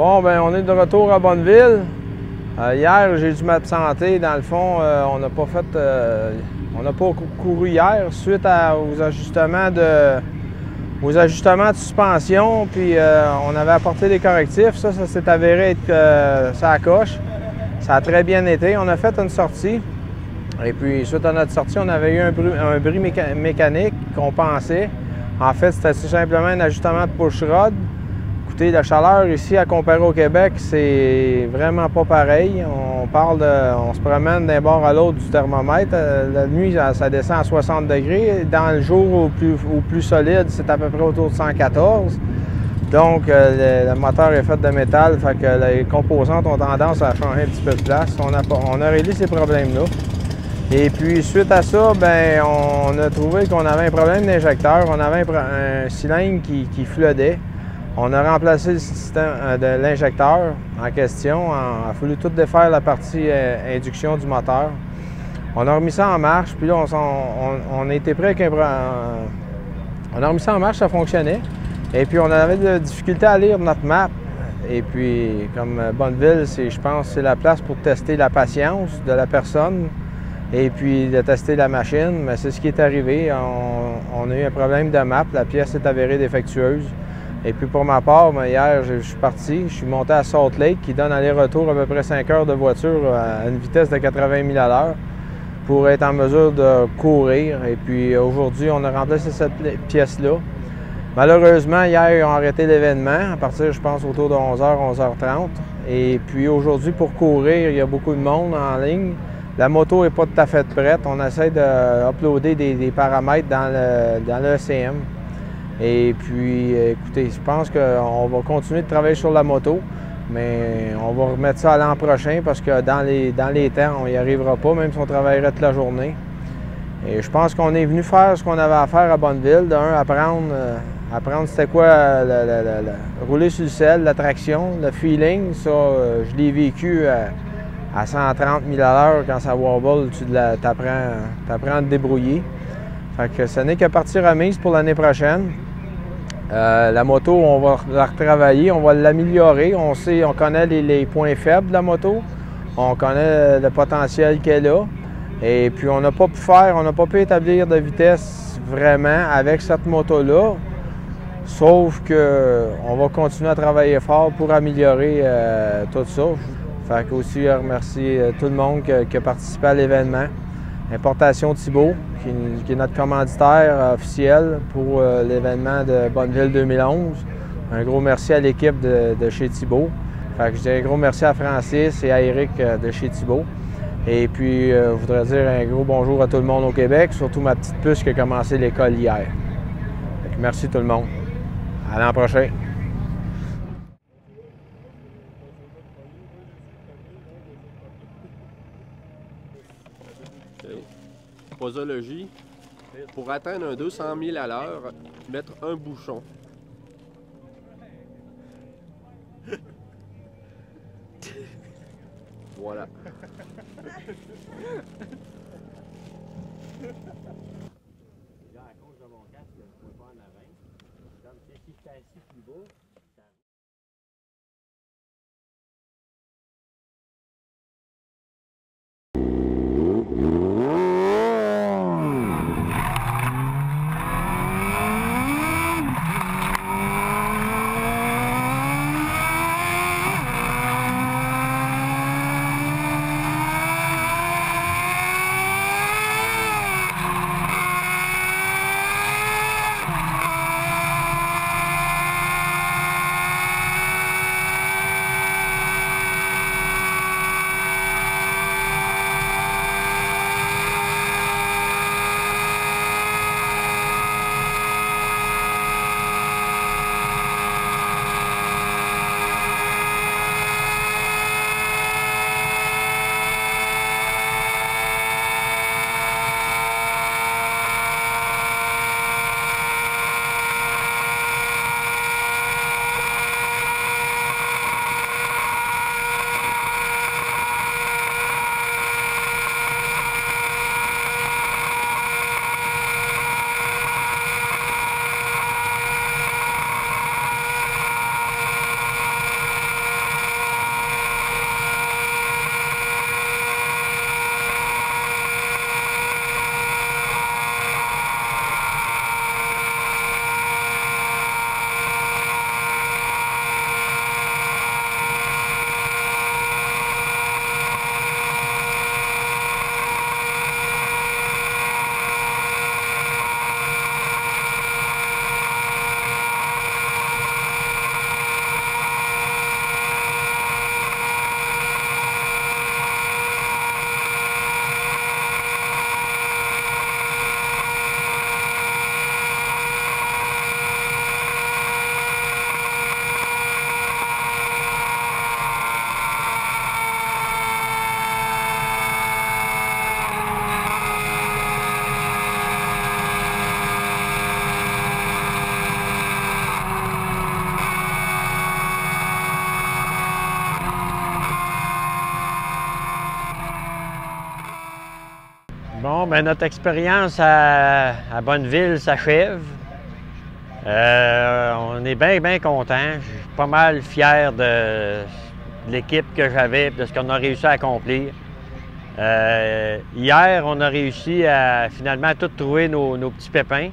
Bon, ben on est de retour à Bonneville. Hier, j'ai dû m'absenter. Dans le fond, on n'a pas couru hier suite aux ajustements de suspension. Puis on avait apporté des correctifs. Ça s'est avéré être ça coche. Ça a très bien été. On a fait une sortie. Et puis, suite à notre sortie, on avait eu un bris mécanique qu'on pensait. En fait, c'était tout simplement un ajustement de push-rod. Écoutez, la chaleur ici, à comparer au Québec, c'est vraiment pas pareil. On se promène d'un bord à l'autre du thermomètre. La nuit, ça descend à 60 degrés. Dans le jour au plus solide, c'est à peu près autour de 114. Donc, le moteur est fait de métal, fait que les composantes ont tendance à changer un petit peu de place. On a réglé ces problèmes-là. Et puis, suite à ça, bien, on a trouvé qu'on avait un problème d'injecteur. On avait un cylindre qui floodait. On a remplacé le système de l'injecteur en question. Il a fallu tout défaire la partie induction du moteur. On a remis ça en marche, puis là, on était prêt avec on a remis ça en marche, ça fonctionnait. Et puis, on avait de la difficulté à lire notre map. Et puis, comme Bonneville, je pense que c'est la place pour tester la patience de la personne. Et puis de tester la machine, mais c'est ce qui est arrivé. On a eu un problème de map, la pièce est avérée défectueuse. Et puis pour ma part, hier, je suis parti, je suis monté à Salt Lake, qui donne aller-retour à peu près 5 heures de voiture à une vitesse de 80 000 à l'heure pour être en mesure de courir. Et puis aujourd'hui, on a remplacé cette pièce-là. Malheureusement, hier, ils ont arrêté l'événement à partir, je pense, autour de 11h, 11h30. Et puis aujourd'hui, pour courir, il y a beaucoup de monde en ligne. La moto n'est pas tout à fait prête. On essaie d'uploader des paramètres dans l'ECM. Et puis, écoutez, je pense qu'on va continuer de travailler sur la moto, mais on va remettre ça à l'an prochain parce que dans les temps, on n'y arrivera pas, même si on travaillerait toute la journée. Et je pense qu'on est venu faire ce qu'on avait à faire à Bonneville. D'un, apprendre c'était quoi rouler sur le sel, la traction, le feeling. Ça, je l'ai vécu à 130 000 à l'heure quand ça wobble, t'apprends à te débrouiller. Fait que ce n'est que partie remise pour l'année prochaine. La moto, on va la retravailler, on va l'améliorer. On connaît les points faibles de la moto, on connaît le potentiel qu'elle a. Et puis on n'a pas pu établir de vitesse vraiment avec cette moto-là. Sauf qu'on va continuer à travailler fort pour améliorer tout ça. Fait que aussi, je remercie tout le monde qui a participé à l'événement. Importation Thibault, qui est notre commanditaire officiel pour l'événement de Bonneville 2011. Un gros merci à l'équipe de chez Thibault. Fait que je dis un gros merci à Francis et à Eric de chez Thibault. Et puis, je voudrais dire un gros bonjour à tout le monde au Québec, surtout ma petite puce qui a commencé l'école hier. Fait que merci tout le monde. À l'an prochain. Posologie, pour atteindre un 200 000 à l'heure, mettre un bouchon. Voilà. Là, à cause de mon casque, je ne peux pas en avant. Comme si j'étais assis plus bas, Bon, ben notre expérience à Bonneville s'achève. On est bien contents. Je suis pas mal fier de l'équipe que j'avais, de ce qu'on a réussi à accomplir. Hier, on a réussi à finalement tout trouver nos petits pépins.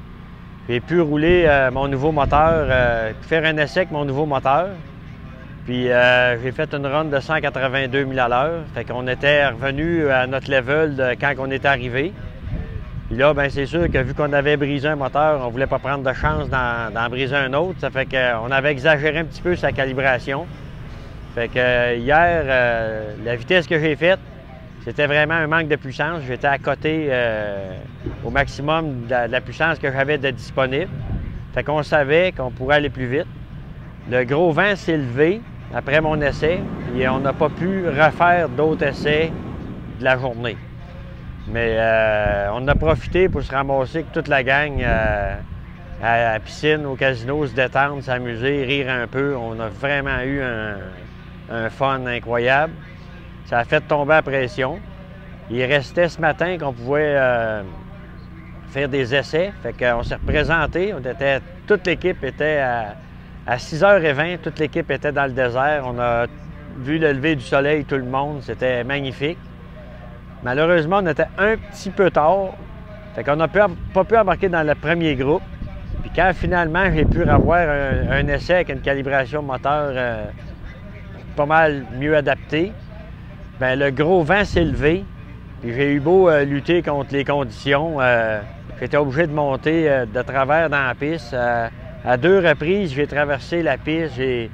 J'ai pu rouler mon nouveau moteur, faire un essai avec mon nouveau moteur. Puis j'ai fait une run de 182 000 à l'heure. Fait qu'on était revenu à notre level de quand on était arrivé. Puis là, bien, c'est sûr que vu qu'on avait brisé un moteur, on ne voulait pas prendre de chance d'en briser un autre. Ça fait qu'on avait exagéré un petit peu sa calibration. Fait que hier, la vitesse que j'ai faite, c'était vraiment un manque de puissance. J'étais à côté au maximum de la puissance que j'avais de disponible. Fait qu'on savait qu'on pourrait aller plus vite. Le gros vent s'est levé après mon essai et on n'a pas pu refaire d'autres essais de la journée. Mais on a profité pour se ramasser avec toute la gang à la piscine, au casino, se détendre, s'amuser, rire un peu. On a vraiment eu un fun incroyable. Ça a fait tomber la pression. Il restait ce matin qu'on pouvait faire des essais. Fait qu'on s'est représenté. Toute l'équipe était à 6h20, toute l'équipe était dans le désert. On a vu le lever du soleil, tout le monde. C'était magnifique. Malheureusement, on était un petit peu tard. Fait qu'on n'a pas pu embarquer dans le premier groupe. Puis quand finalement j'ai pu avoir un essai avec une calibration moteur pas mal mieux adaptée, bien, le gros vent s'est levé. Puis j'ai eu beau lutter contre les conditions. J'étais obligé de monter de travers dans la piste. À 2 reprises, j'ai traversé la piste. J'ai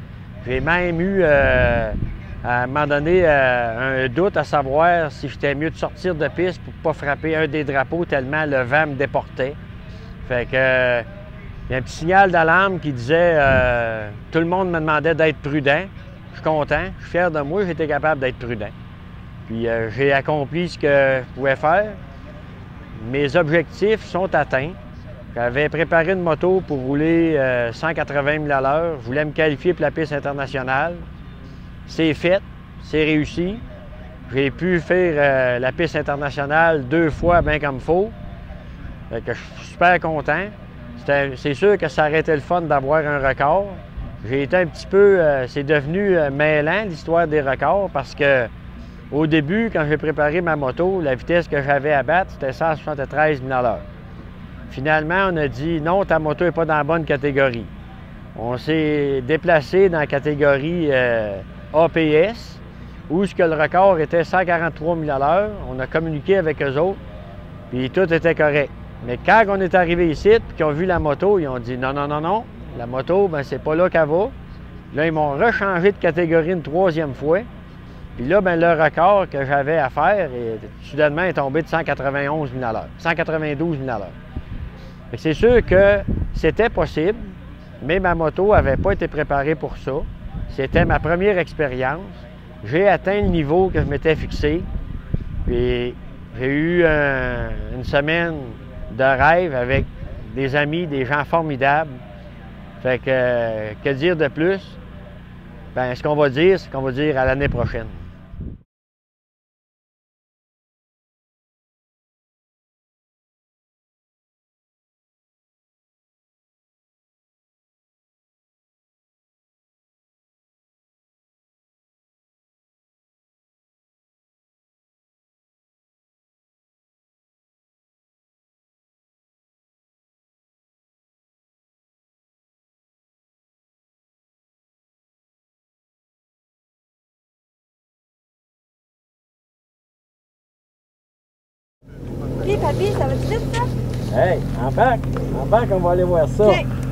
même eu, à un moment donné, un doute à savoir si j'étais mieux de sortir de piste pour ne pas frapper un des drapeaux tellement le vent me déportait. Fait que, il y a un petit signal d'alarme qui disait tout le monde me demandait d'être prudent. Je suis content, je suis fier de moi, j'étais capable d'être prudent. Puis j'ai accompli ce que je pouvais faire. Mes objectifs sont atteints. J'avais préparé une moto pour rouler 180 000 à l'heure. Je voulais me qualifier pour la piste internationale. C'est fait, c'est réussi. J'ai pu faire la piste internationale 2 fois bien comme il faut. Fait que je suis super content. C'est sûr que ça aurait été le fun d'avoir un record. J'ai été un petit peu... c'est devenu mêlant, l'histoire des records, parce que au début, quand j'ai préparé ma moto, la vitesse que j'avais à battre, c'était 173 000 à l'heure. Finalement, on a dit « Non, ta moto n'est pas dans la bonne catégorie ». On s'est déplacé dans la catégorie APS, où ce que le record était 143 000 à l'heure. On a communiqué avec eux autres, puis tout était correct. Mais quand on est arrivé ici, puis qu'ils ont vu la moto, ils ont dit « Non, non, non, non, la moto, ben c'est pas là qu'elle va ». Là, ils m'ont rechangé de catégorie une 3e fois. Puis là, ben, le record que j'avais à faire, soudainement, est tombé de 191 000 à l'heure, 192 000 à l'heure. C'est sûr que c'était possible, mais ma moto n'avait pas été préparée pour ça. C'était ma première expérience. J'ai atteint le niveau que je m'étais fixé. Puis j'ai eu une semaine de rêve avec des amis, des gens formidables. Fait que dire de plus? Bien, ce qu'on va dire, c'est qu'on va dire à l'année prochaine. Puis, papy, ça va-tu vite, ça? Hey, embarque, on va aller voir ça. OK.